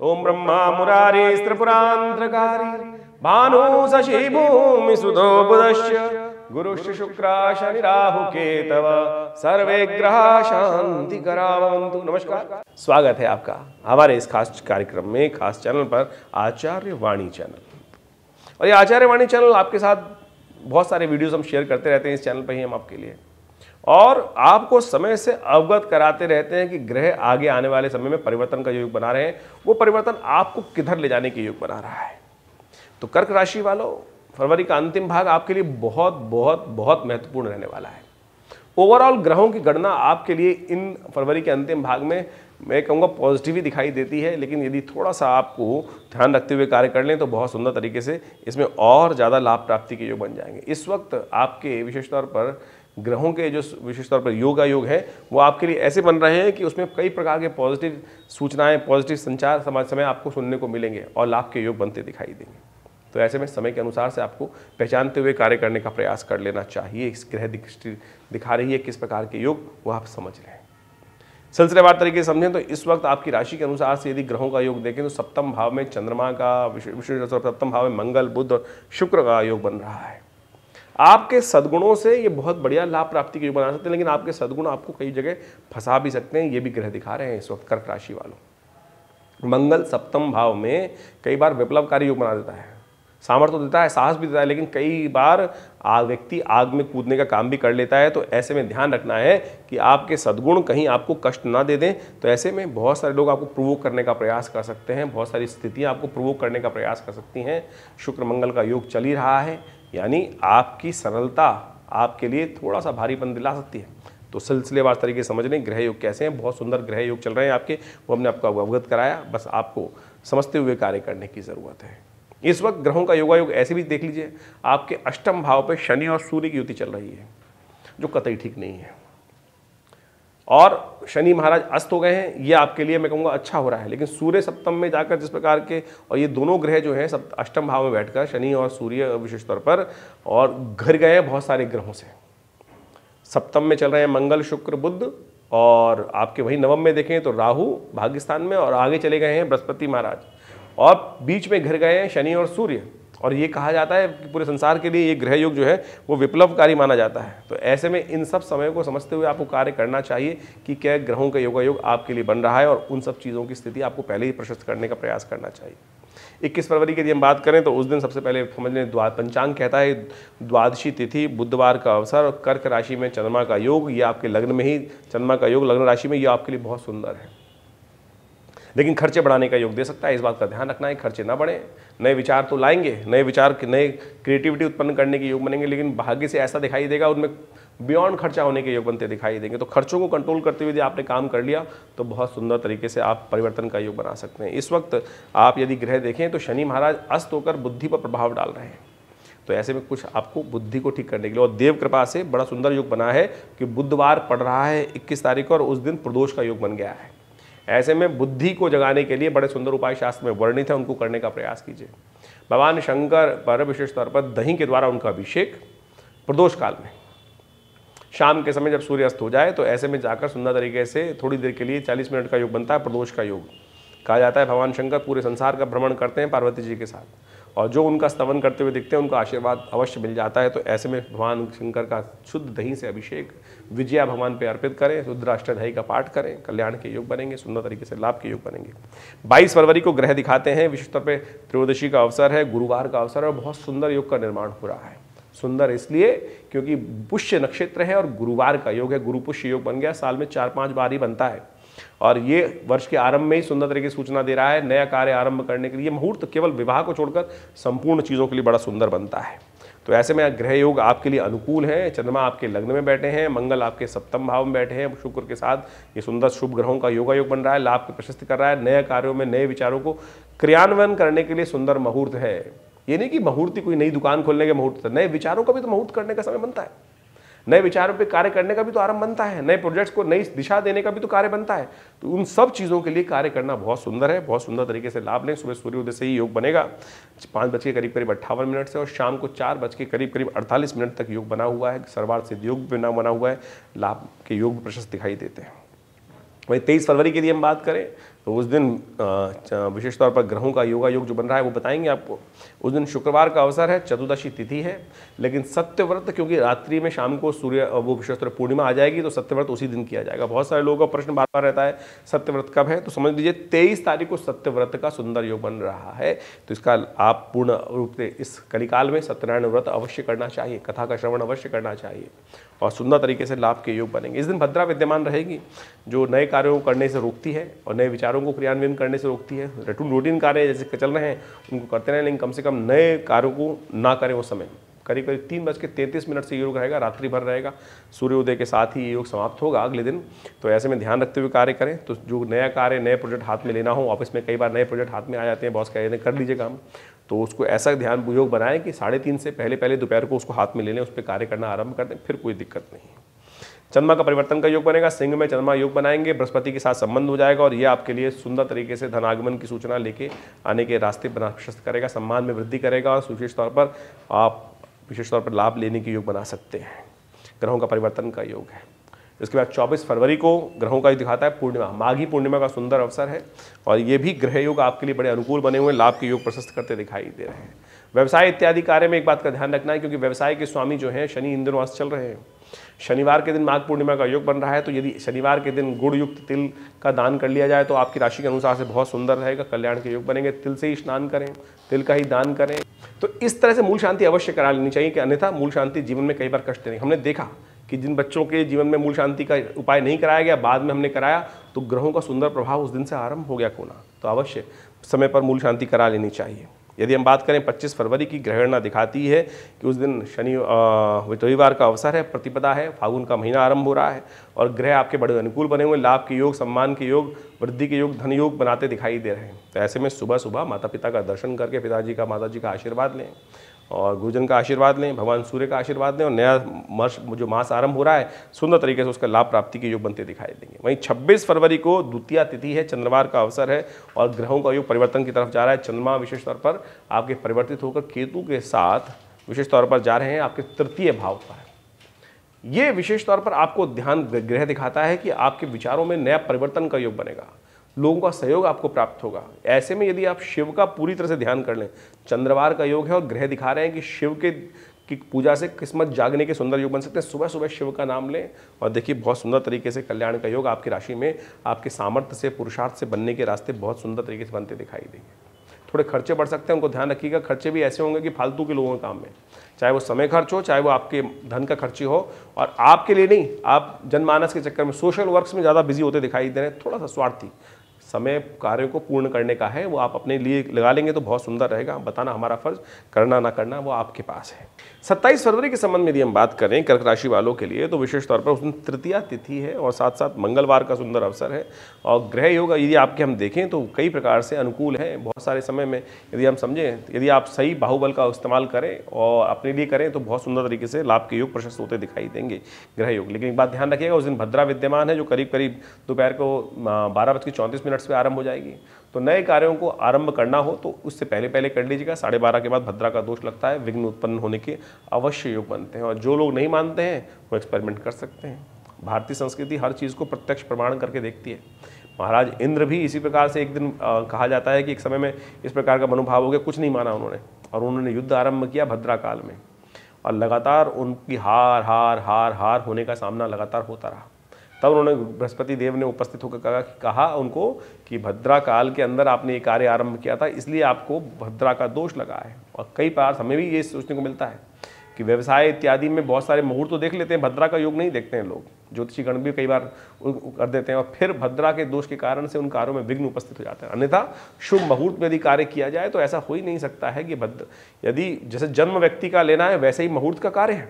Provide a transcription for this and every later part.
ओम ब्रह्मा मुरारी त्रिपुरांतकारी भानु शशि भूमि सुधो बुधश्च गुरुश्च शुक्र शनि राहु केतव सर्वे ग्रह शांति करावन्तु। नमस्कार, स्वागत है आपका हमारे इस खास कार्यक्रम में, खास चैनल पर, आचार्य वाणी चैनल। और ये आचार्य वाणी चैनल आपके साथ बहुत सारे वीडियोस हम शेयर करते रहते हैं इस चैनल पर ही हम आपके लिए, और आपको समय से अवगत कराते रहते हैं कि ग्रह आगे आने वाले समय में परिवर्तन का योग बना रहे हैं। वो परिवर्तन आपको किधर ले जाने के योग बना रहा है। तो कर्क राशि वालों, फरवरी का अंतिम भाग आपके लिए बहुत बहुत बहुत महत्वपूर्ण रहने वाला है। ओवरऑल ग्रहों की गणना आपके लिए इन फरवरी के अंतिम भाग में मैं कहूँगा पॉजिटिव ही दिखाई देती है, लेकिन यदि थोड़ा सा आपको ध्यान रखते हुए कार्य कर लें तो बहुत सुंदर तरीके से इसमें और ज़्यादा लाभ प्राप्ति के योग बन जाएंगे। इस वक्त आपके विशेष तौर पर ग्रहों के जो विशेष तौर पर योग है वो आपके लिए ऐसे बन रहे हैं कि उसमें कई प्रकार के पॉजिटिव सूचनाएं, पॉजिटिव संचार समय आपको सुनने को मिलेंगे और लाभ के योग बनते दिखाई देंगे। तो ऐसे में समय के अनुसार से आपको पहचानते हुए कार्य करने का प्रयास कर लेना चाहिए। इस ग्रह दृष्टि दिखा रही है किस प्रकार के योग वो आप समझ रहे हैं। सिलसिलेवार तरीके से समझें तो इस वक्त आपकी राशि के अनुसार से यदि ग्रहों का योग देखें तो सप्तम भाव में चंद्रमा का, विशेष सप्तम भाव में मंगल, बुध और शुक्र का योग बन रहा है। आपके सद्गुणों से ये बहुत बढ़िया लाभ प्राप्ति के योग बना सकते हैं, लेकिन आपके सद्गुण आपको कई जगह फंसा भी सकते हैं। ये भी ग्रह दिखा रहे हैं इस वक्त कर्क राशि वालों। मंगल सप्तम भाव में कई बार विप्लवकारी योग बना देता है, सामर्थ्य तो देता है, साहस भी देता है, लेकिन कई बार व्यक्ति आग में कूदने का काम भी कर लेता है। तो ऐसे में ध्यान रखना है कि आपके सद्गुण कहीं आपको कष्ट ना दे दें। तो ऐसे में बहुत सारे लोग आपको प्रोवोक करने का प्रयास कर सकते हैं, बहुत सारी स्थितियां आपको प्रोवोक करने का प्रयास कर सकती हैं। शुक्र मंगल का योग चल ही रहा है, यानी आपकी सरलता आपके लिए थोड़ा सा भारीपन दिला सकती है। तो सिलसिलेवार तरीके समझ लें ग्रह योग कैसे हैं। बहुत सुंदर ग्रह योग चल रहे हैं आपके, वो हमने आपको अवगत कराया, बस आपको समझते हुए कार्य करने की ज़रूरत है। इस वक्त ग्रहों का योगायोग ऐसे भी देख लीजिए, आपके अष्टम भाव पे शनि और सूर्य की युति चल रही है जो कतई ठीक नहीं है, और शनि महाराज अस्त हो गए हैं। ये आपके लिए मैं कहूँगा अच्छा हो रहा है, लेकिन सूर्य सप्तम में जाकर जिस प्रकार के, और ये दोनों ग्रह जो हैं सब अष्टम भाव में बैठकर शनि और सूर्य विशेष तौर पर, और घर गए हैं बहुत सारे ग्रहों से। सप्तम में चल रहे हैं मंगल, शुक्र, बुध, और आपके वही नवम में देखें तो राहु भाग्यस्थान में, और आगे चले गए हैं बृहस्पति महाराज, और बीच में घर गए हैं शनि और सूर्य। और ये कहा जाता है कि पूरे संसार के लिए ये ग्रह योग जो है वो विप्लवकारी माना जाता है। तो ऐसे में इन सब समय को समझते हुए आपको कार्य करना चाहिए कि क्या ग्रहों का योगायोग आपके लिए बन रहा है, और उन सब चीज़ों की स्थिति आपको पहले ही प्रशस्त करने का प्रयास करना चाहिए। 21 फरवरी की यदि हम बात करें तो उस दिन सबसे पहले समझ लें पंचांग कहता है द्वादशी तिथि, बुधवार का अवसर, और कर्क राशि में चंद्रमा का योग। ये आपके लग्न में ही चंद्रमा का योग लग्न राशि में, ये आपके लिए बहुत सुंदर है, लेकिन खर्चे बढ़ाने का योग दे सकता है। इस बात का ध्यान रखना है, खर्चे ना बढ़े। नए विचार तो लाएंगे, नए विचार, नए क्रिएटिविटी उत्पन्न करने के योग बनेंगे, लेकिन भाग्य से ऐसा दिखाई देगा उनमें बियॉन्ड खर्चा होने के योग बनते दिखाई देंगे। तो खर्चों को कंट्रोल करते हुए यदि आपने काम कर लिया तो बहुत सुंदर तरीके से आप परिवर्तन का योग बना सकते हैं। इस वक्त आप यदि ग्रह देखें तो शनि महाराज अस्त होकर बुद्धि पर प्रभाव डाल रहे हैं। तो ऐसे में कुछ आपको बुद्धि को ठीक करने के लिए, और देव कृपा से बड़ा सुंदर योग बना है कि बुधवार पड़ रहा है 21 तारीख को, और उस दिन प्रदोष का योग बन गया है। ऐसे में बुद्धि को जगाने के लिए बड़े सुंदर उपाय शास्त्र में वर्णित है, उनको करने का प्रयास कीजिए। भगवान शंकर पर विशेष तौर पर दही के द्वारा उनका अभिषेक प्रदोष काल में शाम के समय जब सूर्य अस्त हो जाए, तो ऐसे में जाकर सुंदर तरीके से थोड़ी देर के लिए 40 मिनट का योग बनता है प्रदोष का योग। कहा जाता है भगवान शंकर पूरे संसार का भ्रमण करते हैं पार्वती जी के साथ, और जो उनका स्तवन करते हुए दिखते हैं उनका आशीर्वाद अवश्य मिल जाता है। तो ऐसे में भगवान शंकर का शुद्ध दही से अभिषेक, विजया भगवान पे अर्पित करें, रुद्राष्टध्यायी का पाठ करें, कल्याण के योग बनेंगे, सुंदर तरीके से लाभ के योग बनेंगे। 22 फरवरी को ग्रह दिखाते हैं, विशेष तौर पर त्रयोदशी का अवसर है, गुरुवार का अवसर है, और बहुत सुंदर योग का निर्माण हो रहा है। सुंदर इसलिए क्योंकि पुष्य नक्षत्र है और गुरुवार का योग है, गुरु पुष्य योग बन गया, साल में 4-5 बार ही बनता है, और ये वर्ष के आरंभ में ही सुंदर तरीके से सूचना दे रहा है नया कार्य आरंभ करने के लिए। मुहूर्त केवल विवाह को छोड़कर संपूर्ण चीज़ों के लिए बड़ा सुंदर बनता है। तो ऐसे में ग्रह योग आपके लिए अनुकूल है। चंद्रमा आपके लग्न में बैठे हैं, मंगल आपके सप्तम भाव में बैठे हैं, शुक्र के साथ ये सुंदर शुभ ग्रहों का योग बन रहा है, लाभ की प्रशस्ति कर रहा है। नए कार्यों में नए विचारों को क्रियान्वयन करने के लिए सुंदर मुहूर्त है। ये नहीं कि मुहूर्त ही कोई नई दुकान खोलने के मुहूर्त है, नए विचारों का भी तो मुहूर्त करने का समय बनता है, नए विचारों पे कार्य करने का भी तो आरंभ बनता है, नए प्रोजेक्ट्स को नई दिशा देने का भी तो कार्य बनता है। तो उन सब चीज़ों के लिए कार्य करना बहुत सुंदर है, बहुत सुंदर तरीके से लाभ लें। सुबह सूर्योदय से ही योग बनेगा 5 बज के करीब 58 मिनट से, और शाम को 4 बज के करीब 48 मिनट तक योग बना हुआ है। सर्वार्थ सिद्ध योग बना हुआ है, लाभ के योग प्रशस्त दिखाई देते हैं। वही 23 फरवरी की यदि हम बात करें तो उस दिन विशेष तौर पर ग्रहों का योगा योग जो बन रहा है वो बताएंगे आपको। उस दिन शुक्रवार का अवसर है, चतुर्दशी तिथि है, लेकिन सत्यव्रत क्योंकि रात्रि में शाम को सूर्य वो विशेष तौर पूर्णिमा आ जाएगी तो सत्यव्रत उसी दिन किया जाएगा। बहुत सारे लोगों का प्रश्न बार बार रहता है सत्यव्रत कब है, तो समझ लीजिए 23 तारीख को सत्यव्रत का सुंदर योग बन रहा है। तो इसका आप पूर्ण रूप से इस कलिकाल में सत्यनारायण व्रत अवश्य करना चाहिए, कथा का श्रवण अवश्य करना चाहिए और सुंदर तरीके से लाभ के योग बनेंगे। इस दिन भद्रा विद्यमान रहेगी, जो नए कार्यों को करने से रोकती है और नए विचारों को क्रियान्वयन करने से रोकती है। रूटीन कार्य जैसे चल रहे हैं उनको करते रहें, लेकिन कम से कम नए कार्यों को ना करें। उस समय करीब करीब 3:33 से योग रहेगा, रात्रि भर रहेगा, सूर्योदय के साथ ही ये योग समाप्त होगा अगले दिन। तो ऐसे में ध्यान रखते हुए कार्य करें। तो जो नया कार्य, नए प्रोजेक्ट हाथ में लेना हो, ऑफिस में कई बार नए प्रोजेक्ट हाथ में आ जाते हैं, बॉस कहते हैं कर लीजिए काम, तो उसको ऐसा ध्यान योग बनाएं कि 3:30 से पहले दोपहर को उसको हाथ में ले लें, उस पर कार्य करना आरंभ कर दें, फिर कोई दिक्कत नहीं। चंद्रमा का परिवर्तन का योग बनेगा, सिंह में चंद्रमा योग बनाएंगे, बृहस्पति के साथ संबंध हो जाएगा और ये आपके लिए सुंदर तरीके से धनागमन की सूचना लेके आने के रास्ते बना प्रशस्त करेगा, सम्मान में वृद्धि करेगा और विशेष तौर पर आप विशेष तौर पर लाभ लेने के योग बना सकते हैं। ग्रहों का परिवर्तन का योग है। इसके बाद 24 फरवरी को ग्रहों का दिखाता है पूर्णिमा, माघी पूर्णिमा का सुंदर अवसर है और ये भी ग्रह योग आपके लिए बड़े अनुकूल बने हुए, लाभ के योग प्रशस्त करते दिखाई दे रहे हैं। व्यवसाय इत्यादि कार्य में एक बात का ध्यान रखना है, क्योंकि व्यवसाय के स्वामी जो हैं शनि इन दिनों चल रहे हैं। शनिवार के दिन माघ पूर्णिमा का योग बन रहा है, तो यदि शनिवार के दिन गुड़ युक्त तिल का दान कर लिया जाए तो आपकी राशि के अनुसार से बहुत सुंदर रहेगा, कल्याण के योग बनेंगे। तिल से ही स्नान करें, तिल का ही दान करें। तो इस तरह से मूल शांति अवश्य करा लेनी चाहिए कि अन्यथा मूल शांति जीवन में कई बार कष्ट देगी। हमने देखा कि जिन बच्चों के जीवन में मूल शांति का उपाय नहीं कराया गया, बाद में हमने कराया तो ग्रहों का सुंदर प्रभाव उस दिन से आरंभ हो गया होना। तो अवश्य समय पर मूल शांति करा लेनी चाहिए। यदि हम बात करें 25 फरवरी की, ग्रहणना दिखाती है कि उस दिन रविवार का अवसर है, प्रतिपदा है, फागुन का महीना आरंभ हो रहा है और ग्रह आपके बड़े अनुकूल बने हुए, लाभ के योग, सम्मान के योग, वृद्धि के योग, धन योग बनाते दिखाई दे रहे हैं। तो ऐसे में सुबह सुबह माता पिता का दर्शन करके पिताजी का, माताजी का आशीर्वाद लें और गुरुजन का आशीर्वाद लें, भगवान सूर्य का आशीर्वाद लें और नया जो मास आरंभ हो रहा है सुंदर तरीके से उसका लाभ प्राप्ति के योग बनते दिखाई देंगे। वहीं 26 फरवरी को द्वितीया तिथि है, चंद्रवार का अवसर है और ग्रहों का योग परिवर्तन की तरफ जा रहा है। चंद्रमा विशेष तौर पर आपके परिवर्तित होकर केतु के साथ विशेष तौर पर जा रहे हैं आपके तृतीय भाव पर। ये विशेष तौर पर आपको ध्यान ग्रह दिखाता है कि आपके विचारों में नया परिवर्तन का योग बनेगा, लोगों का सहयोग आपको प्राप्त होगा। ऐसे में यदि आप शिव का पूरी तरह से ध्यान कर लें, चंद्रवार का योग है और ग्रह दिखा रहे हैं कि शिव की पूजा से किस्मत जागने के सुंदर योग बन सकते हैं। सुबह सुबह शिव का नाम लें और देखिए बहुत सुंदर तरीके से कल्याण का योग आपकी राशि में आपके सामर्थ्य से, पुरुषार्थ से बनने के रास्ते बहुत सुंदर तरीके से बनते दिखाई देंगे। थोड़े खर्चे बढ़ सकते हैं, उनको ध्यान रखिएगा। खर्चे भी ऐसे होंगे कि फालतू के लोगों के काम में, चाहे वो समय खर्च हो, चाहे वो आपके धन का खर्ची हो, और आपके लिए नहीं, आप जनमानस के चक्कर में सोशल वर्क्स में ज़्यादा बिजी होते दिखाई दे रहे हैं। थोड़ा सा स्वार्थी समय कार्य को पूर्ण करने का है, वो आप अपने लिए लगा लेंगे तो बहुत सुंदर रहेगा। बताना हमारा फर्ज, करना ना करना वो आपके पास है। 27 फरवरी के संबंध में यदि हम बात करें कर्क राशि वालों के लिए, तो विशेष तौर पर उस दिन तृतीया तिथि है और साथ साथ मंगलवार का सुंदर अवसर है और ग्रह योग यदि आपके हम देखें तो कई प्रकार से अनुकूल है। बहुत सारे समय में यदि हम समझें, यदि आप सही बाहुबल का इस्तेमाल करें और अपने लिए करें तो बहुत सुंदर तरीके से लाभ के योग प्रशस्त होते दिखाई देंगे ग्रह योग। लेकिन एक बात ध्यान रखिएगा, उस दिन भद्रा विद्यमान है जो करीब करीब दोपहर को 12:34 पे आरंभ हो जाएगी। तो नए कार्यों को आरंभ करना हो तो उससे पहले कर लीजिएगा। 12:30 के बाद भद्रा का दोष लगता है, विघ्न उत्पन्न होने के अवश्य योग बनते हैं और जो लोग नहीं मानते हैं वो एक्सपेरिमेंट कर सकते हैं। भारतीय संस्कृति हर चीज़ को प्रत्यक्ष प्रमाण करके देखती है। महाराज इंद्र भी इसी प्रकार से एक दिन कहा जाता है कि एक समय में इस प्रकार का मनोभाव हो गया, कुछ नहीं माना उन्होंने और उन्होंने युद्ध आरंभ किया भद्रा काल में और लगातार उनकी हार हार हार हार होने का सामना लगातार होता रहा। तब उन्होंने बृहस्पति देव ने उपस्थित होकर कहा उनको कि भद्रा काल के अंदर आपने ये कार्य आरंभ किया था, इसलिए आपको भद्रा का दोष लगा है। और कई बार हमें भी ये सोचने को मिलता है कि व्यवसाय इत्यादि में बहुत सारे मुहूर्त तो देख लेते हैं, भद्रा का योग नहीं देखते हैं लोग। ज्योतिषी गण भी कई बार कर देते हैं और फिर भद्रा के दोष के कारण से उन कार्यों में विघ्न उपस्थित हो जाते हैं। अन्यथा शुभ मुहूर्त में यदि कार्य किया जाए तो ऐसा हो ही नहीं सकता है कि यदि जैसे जन्म व्यक्ति का लेना है वैसे ही मुहूर्त का कार्य है,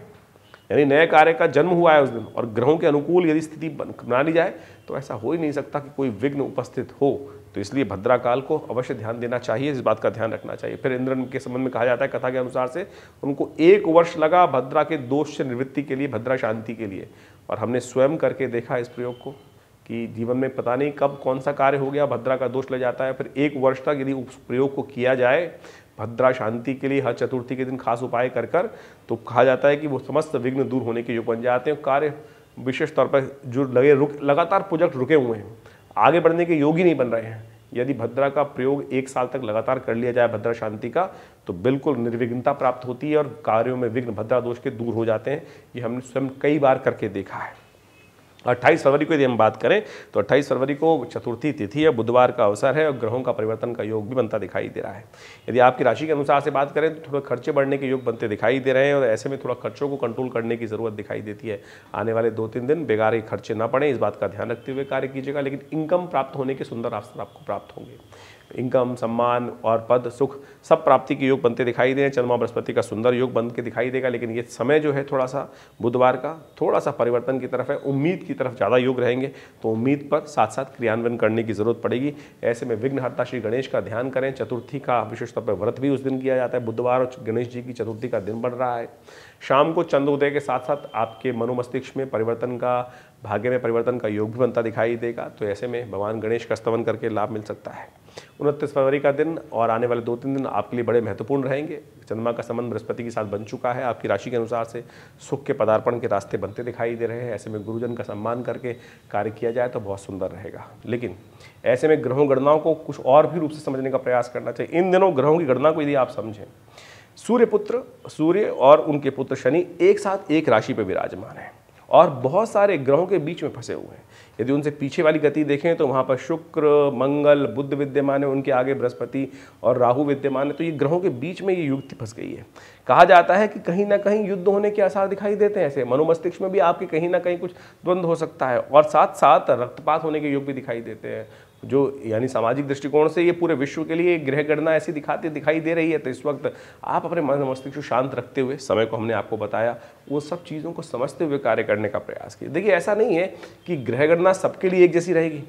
यानी नए कार्य का जन्म हुआ है उस दिन और ग्रहों के अनुकूल यदि स्थिति बना ली जाए तो ऐसा हो ही नहीं सकता कि कोई विघ्न उपस्थित हो। तो इसलिए भद्रा काल को अवश्य ध्यान देना चाहिए, इस बात का ध्यान रखना चाहिए। फिर इंद्र के संबंध में कहा जाता है कथा के अनुसार से उनको 1 वर्ष लगा भद्रा के दोष से निवृत्ति के लिए, भद्रा शांति के लिए। और हमने स्वयं करके देखा इस प्रयोग को कि जीवन में पता नहीं कब कौन सा कार्य हो गया, भद्रा का दोष ले जाता है। फिर 1 वर्ष तक यदि उस प्रयोग को किया जाए भद्रा शांति के लिए, हर चतुर्थी के दिन खास उपाय कर तो कहा जाता है कि वो समस्त विघ्न दूर होने के योग बन जाते हैं। कार्य विशेष तौर पर जो लगातार प्रोजेक्ट रुके हुए हैं आगे बढ़ने के योग ही नहीं बन रहे हैं। यदि भद्रा का प्रयोग 1 साल तक लगातार कर लिया जाए भद्रा शांति का, तो बिल्कुल निर्विघ्नता प्राप्त होती है और कार्यों में विघ्न भद्रा दोष के दूर हो जाते हैं। ये हमने स्वयं कई बार करके देखा है। 28 फरवरी को यदि हम बात करें तो 28 फरवरी को चतुर्थी तिथि है, बुधवार का अवसर है और ग्रहों का परिवर्तन का योग भी बनता दिखाई दे रहा है। यदि आपकी राशि के अनुसार से बात करें तो थोड़ा खर्चे बढ़ने के योग बनते दिखाई दे रहे हैं और ऐसे में थोड़ा खर्चों को कंट्रोल करने की जरूरत दिखाई देती है। आने वाले 2-3 दिन बेकार खर्चे ना पड़े, इस बात का ध्यान रखते हुए कार्य कीजिएगा। लेकिन इनकम प्राप्त होने के सुंदर अवसर आपको प्राप्त होंगे। इनकम, सम्मान और पद, सुख सब प्राप्ति के योग बनते दिखाई दे रहे हैं। चंद्रमा बृहस्पति का सुंदर योग बन के दिखाई देगा। लेकिन ये समय जो है थोड़ा सा बुधवार का थोड़ा सा परिवर्तन की तरफ है, उम्मीद की तरफ ज़्यादा योग रहेंगे, तो उम्मीद पर साथ साथ क्रियान्वयन करने की जरूरत पड़ेगी। ऐसे में विघ्नहर्ता श्री गणेश का ध्यान करें। चतुर्थी का विशेष तौर पर व्रत भी उस दिन किया जाता है। बुधवार और गणेश जी की चतुर्थी का दिन बढ़ रहा है। शाम को चंद्रोदय के साथ साथ आपके मनोमस्तिष्क में परिवर्तन का, भाग्य में परिवर्तन का योग भी बनता दिखाई देगा। तो ऐसे में भगवान गणेश का स्तवन करके लाभ मिल सकता है। 29 फरवरी का दिन और आने वाले 2-3 दिन आपके लिए बड़े महत्वपूर्ण रहेंगे। चंद्रमा का संबंध बृहस्पति के साथ बन चुका है। आपकी राशि के अनुसार से सुख के पदार्पण के रास्ते बनते दिखाई दे रहे हैं। ऐसे में गुरुजन का सम्मान करके कार्य किया जाए तो बहुत सुंदर रहेगा। लेकिन ऐसे में ग्रहों गणनाओं को कुछ और भी रूप से समझने का प्रयास करना चाहिए। इन दिनों ग्रहों की गणना को यदि आप समझें, सूर्य और उनके पुत्र शनि एक साथ एक राशि पर विराजमान है और बहुत सारे ग्रहों के बीच में फंसे हुए हैं। यदि उनसे पीछे वाली गति देखें तो वहाँ पर शुक्र, मंगल, बुध विद्यमान है, उनके आगे बृहस्पति और राहु विद्यमान है। तो ये ग्रहों के बीच में ये युक्ति फंस गई है। कहा जाता है कि कहीं ना कहीं युद्ध होने के आसार दिखाई देते हैं। ऐसे मनोमस्तिष्क में भी आपके कहीं ना कहीं कुछ द्वंद्व हो सकता है और साथ साथ रक्तपात होने के योग भी दिखाई देते हैं। जो यानी सामाजिक दृष्टिकोण से ये पूरे विश्व के लिए ग्रह गणना ऐसी दिखाई दे रही है। तो इस वक्त आप अपने मन मस्तिष्क को शांत रखते हुए, समय को हमने आपको बताया, वो सब चीज़ों को समझते हुए कार्य करने का प्रयास कीजिए। देखिए, ऐसा नहीं है कि ग्रह गणना सबके लिए एक जैसी रहेगी।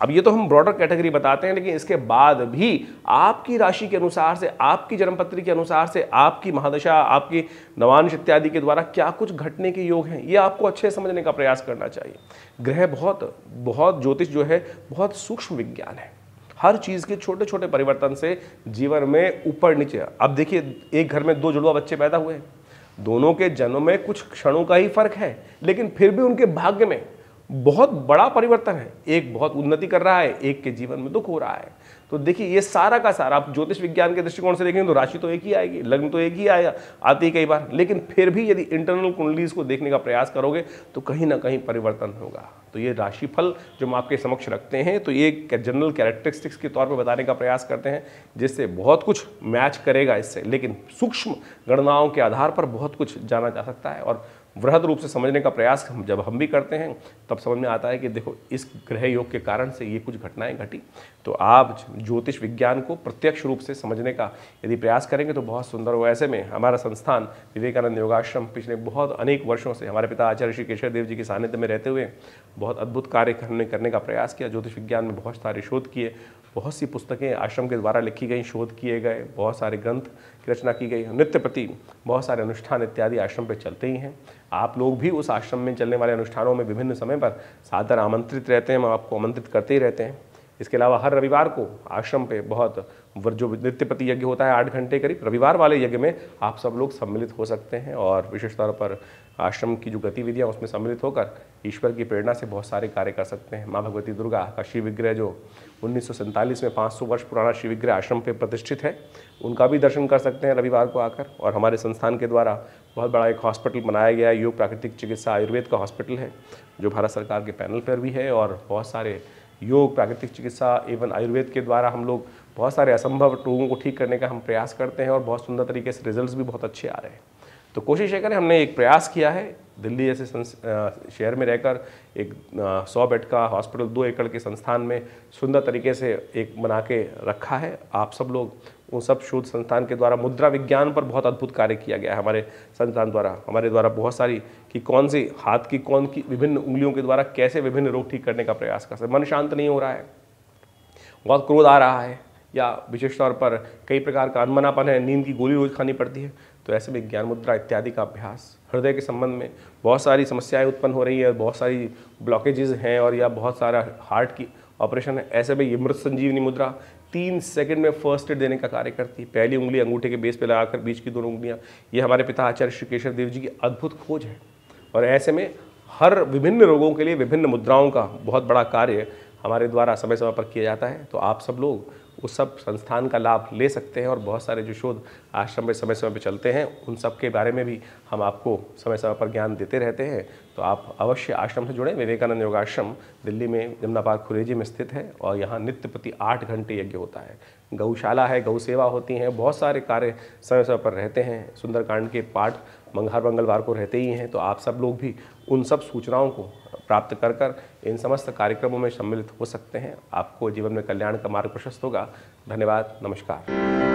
अब ये तो हम ब्रॉडर कैटेगरी बताते हैं, लेकिन इसके बाद भी आपकी राशि के अनुसार से, आपकी जन्मपत्री के अनुसार से, आपकी महादशा, आपकी नवांश इत्यादि के द्वारा क्या कुछ घटने के योग हैं, ये आपको अच्छे समझने का प्रयास करना चाहिए। ग्रह बहुत ज्योतिष जो है बहुत सूक्ष्म विज्ञान है। हर चीज़ के छोटे छोटे परिवर्तन से जीवन में ऊपर नीचे। अब देखिए, एक घर में 2 जुड़वा बच्चे पैदा हुए, दोनों के जन्म में कुछ क्षणों का ही फर्क है, लेकिन फिर भी उनके भाग्य में बहुत बड़ा परिवर्तन है। एक बहुत उन्नति कर रहा है, एक के जीवन में दुख हो रहा है। तो देखिए, ये सारा का सारा आप ज्योतिष विज्ञान के दृष्टिकोण से देखेंगे तो राशि तो एक ही आएगी, लग्न तो एक ही आती है कई बार, लेकिन फिर भी यदि इंटरनल कुंडलीज को देखने का प्रयास करोगे तो कहीं ना कहीं परिवर्तन होगा। तो ये राशिफल जो हम आपके समक्ष रखते हैं, तो ये जनरल कैरेक्टरिस्टिक्स के तौर पर बताने का प्रयास करते हैं, जिससे बहुत कुछ मैच करेगा इससे, लेकिन सूक्ष्म गणनाओं के आधार पर बहुत कुछ जाना जा सकता है। और वृहद रूप से समझने का प्रयास जब हम भी करते हैं तब समझ में आता है कि देखो, इस ग्रह योग के कारण से ये कुछ घटनाएं घटी। तो आप ज्योतिष विज्ञान को प्रत्यक्ष रूप से समझने का यदि प्रयास करेंगे तो बहुत सुंदर हो। ऐसे में हमारा संस्थान विवेकानंद योगाश्रम पिछले बहुत अनेक वर्षों से हमारे पिता आचार्य श्री केशव देव जी के सानिध्य में रहते हुए बहुत अद्भुत कार्य करने का प्रयास किया। ज्योतिष विज्ञान में बहुत सारे शोध किए, बहुत सी पुस्तकें आश्रम के द्वारा लिखी गई, शोध किए गए, बहुत सारे ग्रंथ की रचना की गई। नित्य प्रति बहुत सारे अनुष्ठान इत्यादि आश्रम पे चलते ही हैं। आप लोग भी उस आश्रम में चलने वाले अनुष्ठानों में विभिन्न समय पर सादर आमंत्रित रहते हैं, हम आपको आमंत्रित करते ही रहते हैं। इसके अलावा हर रविवार को आश्रम पे बहुत जो नित्य प्रति यज्ञ होता है 8 घंटे करीब, रविवार वाले यज्ञ में आप सब लोग सम्मिलित हो सकते हैं और विशेष तौर पर आश्रम की जो गतिविधियाँ उसमें सम्मिलित होकर ईश्वर की प्रेरणा से बहुत सारे कार्य कर सकते हैं। माँ भगवती दुर्गा का शिव विग्रह जो 1947 में 500 वर्ष पुराना शिव विग्रह आश्रम पे प्रतिष्ठित है, उनका भी दर्शन कर सकते हैं रविवार को आकर। और हमारे संस्थान के द्वारा बहुत बड़ा एक हॉस्पिटल बनाया गया है, योग प्राकृतिक चिकित्सा आयुर्वेद का हॉस्पिटल है, जो भारत सरकार के पैनल पर भी है। और बहुत सारे योग प्राकृतिक चिकित्सा एवं आयुर्वेद के द्वारा हम लोग बहुत सारे असंभव रोगों को ठीक करने का हम प्रयास करते हैं और बहुत सुंदर तरीके से रिजल्ट्स भी बहुत अच्छे आ रहे हैं। तो कोशिश ये करें, हमने एक प्रयास किया है दिल्ली जैसे शहर में रहकर एक 100 बेड का हॉस्पिटल 2 एकड़ के संस्थान में सुंदर तरीके से एक बना के रखा है। आप सब लोग उन सब शोध संस्थान के द्वारा मुद्रा विज्ञान पर बहुत अद्भुत कार्य किया गया है हमारे संस्थान द्वारा। हमारे द्वारा बहुत सारी कि कौन सी हाथ की कौन की विभिन्न उंगलियों के द्वारा कैसे विभिन्न रोग ठीक करने का प्रयास कर सकते। मन शांत नहीं हो रहा है, बहुत क्रोध आ रहा है, या विशेष तौर पर कई प्रकार का अनमनापन है, नींद की गोली रोज खानी पड़ती है, तो ऐसे में ज्ञान मुद्रा इत्यादि का अभ्यास, हृदय के संबंध में बहुत सारी समस्याएं उत्पन्न हो रही है, बहुत सारी ब्लॉकेजेस हैं और या बहुत सारा हार्ट की ऑपरेशन है, ऐसे में ये मृत संजीवनी मुद्रा 3 सेकंड में फर्स्ट एड देने का कार्य करती है। पहली उंगली अंगूठे के बेस पे लगाकर बीच की दोनों उंगलियां, ये हमारे पिता आचार्य श्री केशव देव जी की अद्भुत खोज है। और ऐसे में हर विभिन्न रोगों के लिए विभिन्न मुद्राओं का बहुत बड़ा कार्य हमारे द्वारा समय समय पर किया जाता है। तो आप सब लोग उस सब संस्थान का लाभ ले सकते हैं और बहुत सारे जो शोध आश्रम में समय समय पर चलते हैं उन सब के बारे में भी हम आपको समय समय पर ज्ञान देते रहते हैं। तो आप अवश्य आश्रम से जुड़ें। विवेकानंद योगाश्रम दिल्ली में जमुना पार्क खुरेजी में स्थित है और यहाँ नित्य प्रति 8 घंटे यज्ञ होता है। गौशाला है, गौ सेवा होती हैं, बहुत सारे कार्य समय समय पर रहते हैं। सुंदरकांड के पाठ हर मंगलवार को रहते ही हैं। तो आप सब लोग भी उन सब सूचनाओं को प्राप्त कर कर इन समस्त कार्यक्रमों में सम्मिलित हो सकते हैं। आपको जीवन में कल्याण का मार्ग प्रशस्त होगा। धन्यवाद, नमस्कार।